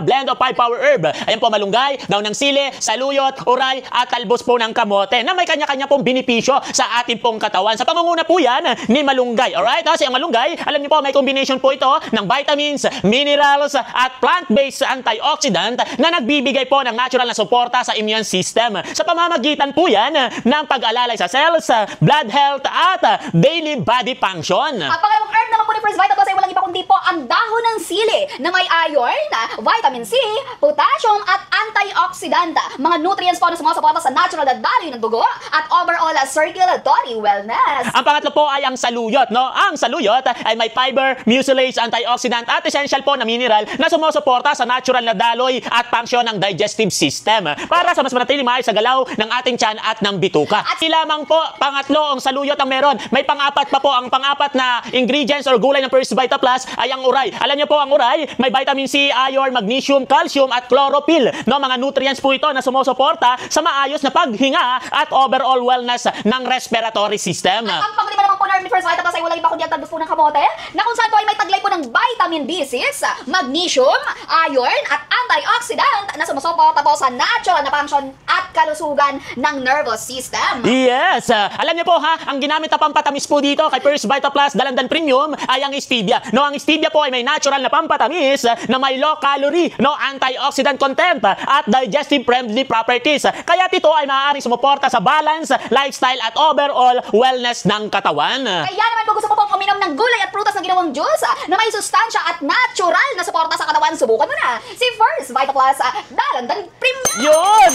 blend of 5 power herb. Ayan po, malunggay, daw ng sili, saluyot, uray, at talbos po ng kamote na may kanya-kanya pong benepisyo sa ating pong katawan. Sa pangunguna po yan ni malunggay. Alright? Kasi ang malunggay, alam niyo po, may combination po ito ng vitamins, minerals, at plant-based antioxidant na nagbibigay po ng natural na suporta sa immune system. Sa pamamagitan po yan ng pag-alalay sa cells, blood health, at daily body function. Ang pangalawang herb naman po ni First Vita Plus ay walang iba kundi po ang dahon ng sili na may iron, vitamin C, potassium, at antioxidant. Mga nutrients po na sumusuporta sa natural na daloy ng dugo at overall circulatory wellness. Ang pangatlo po ay ang saluyot, no? Ang saluyot ay may fiber, mucilage, antioxidant, at essential po na mineral na sumusuporta sa natural na daloy at function ng digestive system para sa mas manatiling maayos sa galaw ng ating tiyan at ng bituka. At di lamang po, pangatlo ang saluyot ang meron. May pang-apat pa po. Ang pang-apat na ingredients or gulay ng First Vita Plus ay ang uray. Alam niyo po, ang uray may vitamin C, iron, magnesium, calcium, at chlorophyll. No, mga nutrients po ito na sumusuporta sa maayos na paghinga at overall wellness ng respiratory system. At ang panglima naman po na herb ni First Vita Plus ay walang iba kundi ang talbos po ng kamote na kung saan po ay may taglay po ng vitamin B6, magnesium, iron, at antioxidant na sumusuporta po sa natural na function at kalusugan ng nervous system. Yes! Alam niyo po ha, ang ginamit na pampatamis po dito kay First Vita Plus Dalandan Premium ay ang stevia. No, ang stevia po ay may natural na pampatamis na may low calorie, no, antioxidant content at digestive friendly properties. Kaya ito ay maaaring sumuporta sa balance, lifestyle, at overall wellness ng katawan. Kaya naman kung gusto mo pong uminom ng gulay at prutas na ginawang juice na may sustansya at natural na suporta sa katawan, subukan mo na si First Vita Plus Dalandan Premium. Yun!